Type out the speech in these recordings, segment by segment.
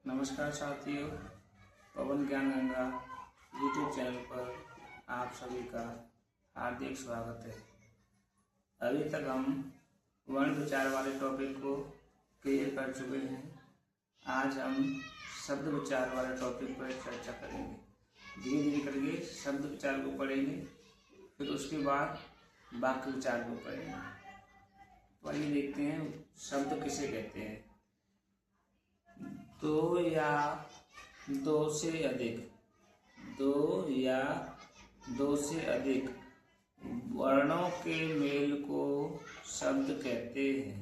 नमस्कार साथियों, पवन ज्ञान गंगा यूट्यूब चैनल पर आप सभी का हार्दिक स्वागत है। अभी तक हम वर्ण विचार वाले टॉपिक को क्लियर कर चुके हैं। आज हम शब्द विचार वाले टॉपिक पर चर्चा करेंगे। धीरे धीरे करके शब्द विचार को पढ़ेंगे, फिर उसके बाद वाक्य विचार को पढ़ेंगे। तो आइए देखते हैं शब्द किसे कहते हैं। दो या दो से अधिक, दो या दो से अधिक वर्णों के मेल को शब्द कहते हैं।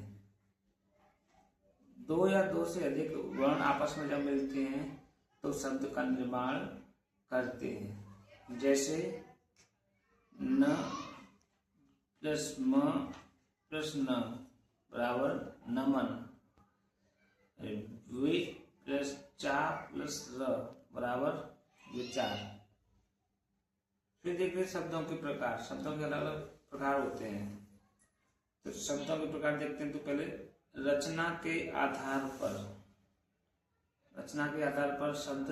दो या दो से अधिक वर्ण आपस में जब मिलते हैं तो शब्द का निर्माण करते हैं। जैसे न प्लस म प्लस न बराबर नमन, वे प्लस चा प्लस र बराबर विचार। फिर देखते हैं शब्दों के प्रकार। शब्दों के अलग अलग प्रकार होते हैं। तो शब्दों के प्रकार देखते हैं। तो पहले रचना के आधार पर, रचना के आधार पर शब्द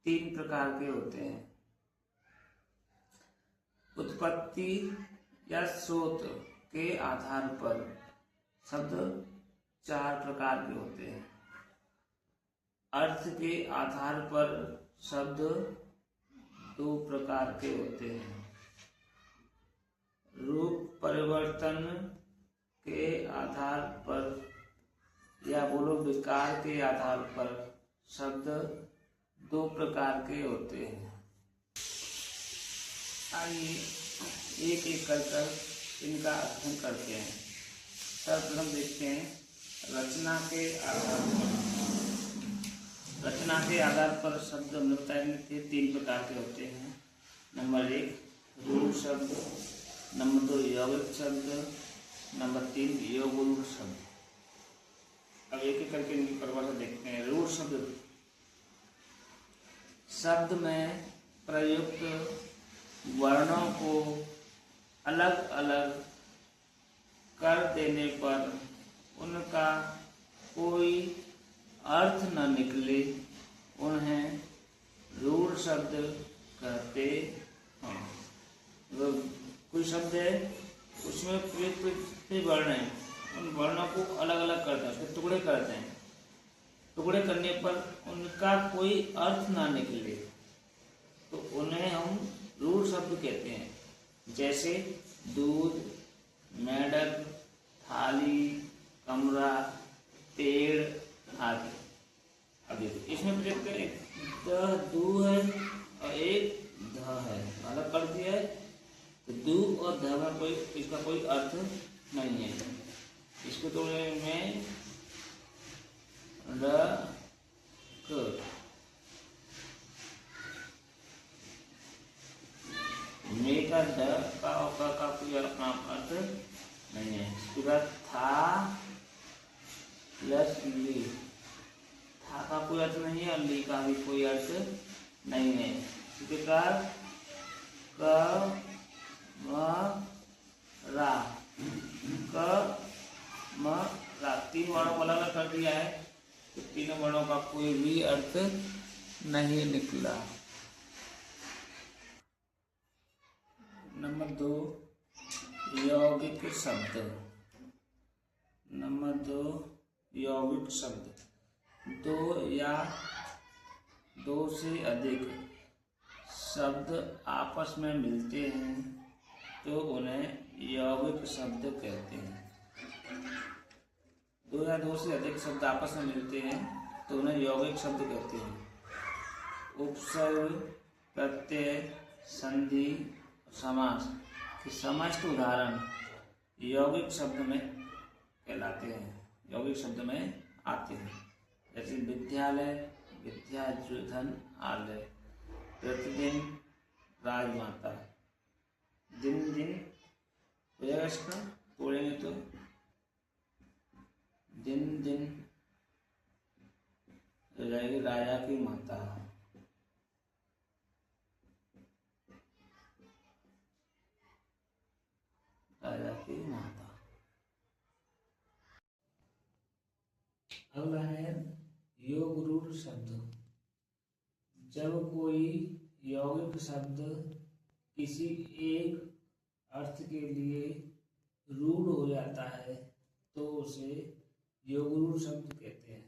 तीन प्रकार के होते हैं। उत्पत्ति या स्रोत के आधार पर शब्द चार प्रकार के होते हैं। अर्थ के आधार पर शब्द दो प्रकार के होते हैं। रूप परिवर्तन के आधार पर या बोलो विकार के आधार पर शब्द दो प्रकार के होते हैं। आइए एक एक कर इनका अध्ययन करते हैं। सर्वप्रथम देखते हैं रचना के आधार पर। रचना के आधार पर शब्द बताएंगे थे तीन प्रकार के होते हैं। नंबर एक रूढ़ शब्द, नंबर दो यौगिक शब्द, नंबर तीन योगरूढ़ शब्द। अब एक एक करके इनकी परिभाषा देखते हैं। रूढ़ शब्द, शब्द में प्रयुक्त वर्णों को अलग अलग कर देने पर उनका कोई अर्थ न निकले, उन्हें रूढ़ शब्द कहते हैं। कोई शब्द है, उसमें प्रयुक्त वर्ण है, उन वर्णों को अलग अलग करते हैं, उसके टुकड़े करते हैं। टुकड़े करने पर उनका कोई अर्थ ना निकले तो उन्हें हम रूढ़ शब्द कहते हैं। जैसे दूध, मेढक, थाली, कमरा, पेड़ आदि। अब देखो इसमें प्रयुक्त एक द दू है और एक ध है, अलग कर दिया है। तो दू और ध में कोई इसका कोई अर्थ नहीं है। इसको तो मैं र क मे का ड का कोई अपना अर्थ नहीं है। इसके बाद था प्लस ली, था का कोई अर्थ नहीं है और ली का भी कोई अर्थ नहीं है। इसी प्रकार क म रा, क म रा तीन वर्णों को अलग अलग कर दिया है। तो तीनों वर्णों का कोई भी अर्थ नहीं निकला। नंबर दो यौगिक शब्द। नंबर दो यौगिक शब्द। दो या दो से अधिक शब्द आपस में मिलते हैं तो उन्हें यौगिक शब्द कहते हैं। दो या दो से अधिक शब्द आपस में मिलते हैं तो उन्हें यौगिक शब्द कहते हैं। उपसर्ग, प्रत्यय, संधि, समास के समस्त उदाहरण यौगिक शब्द में कहलाते हैं, यौगिक शब्द में आते हैं। जैसे विद्यालय, विद्याधन आलय, प्रतिदिन राजमाता, दिन दिन इसका तोड़ेंगे तो दिन दिन रहेगी राजा की माता। राजा की माता। अगला है योग रूढ़ रूढ़ शब्द, जब कोई यौगिक शब्द किसी एक अर्थ के लिए रूढ़ हो जाता है तो उसे योगरूढ़ शब्द कहते हैं।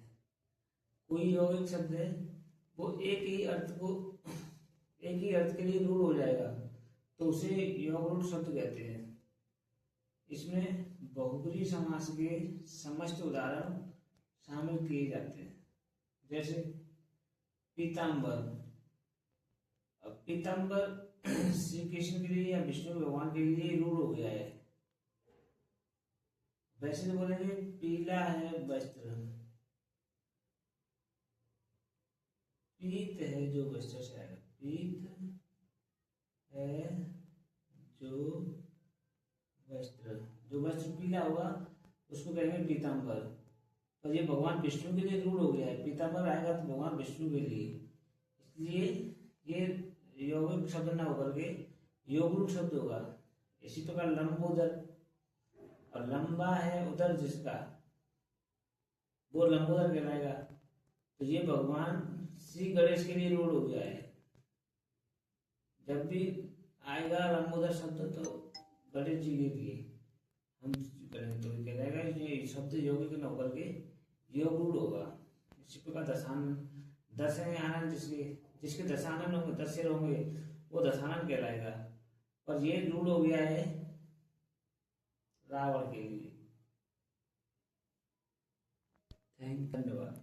कोई यौगिक शब्द है वो एक ही अर्थ के लिए रूढ़ हो जाएगा तो उसे योगरूढ़ शब्द कहते हैं। इसमें बहुब्रीहि समास के समस्त उदाहरण शामिल किए जाते हैं, जैसे पीताम्बर। अब पीताम्बर श्री कृष्ण के लिए या विष्णु भगवान के लिए रूढ़ हो गया है। वैसे तो बोलेंगे पीला है वस्त्र, पीत है जो वस्त्र से आएगा, पीत है जो वस्त्र पीला होगा उसको कहेंगे पीताम्बर। पर ये भगवान विष्णु के लिए रूढ़ हो गया है, पीताम्बर आएगा तो भगवान विष्णु के लिए, इसलिए ये यौगिक शब्द ना होकर के योगरूढ़ शब्द होगा। इसी प्रकार लंबोदर, और लंबा है उदर जिसका वो लंबोदर कहलाएगा। तो ये भगवान श्री गणेश के लिए रूढ़ हो गया है। जब भी आएगा लंबोदर शब्द तो गणेश जी के लिए हम करेंगे तो कहलाएगा ये शब्द यौगिक न होकर के योगरूढ़ होगा। इसी प्रकार दशानन जिसके दशानन होंगे, 10 सिर होंगे, वो दशानन कहलाएगा। पर ये रूढ़ हो गया है रावण के लिए। धन्यवाद।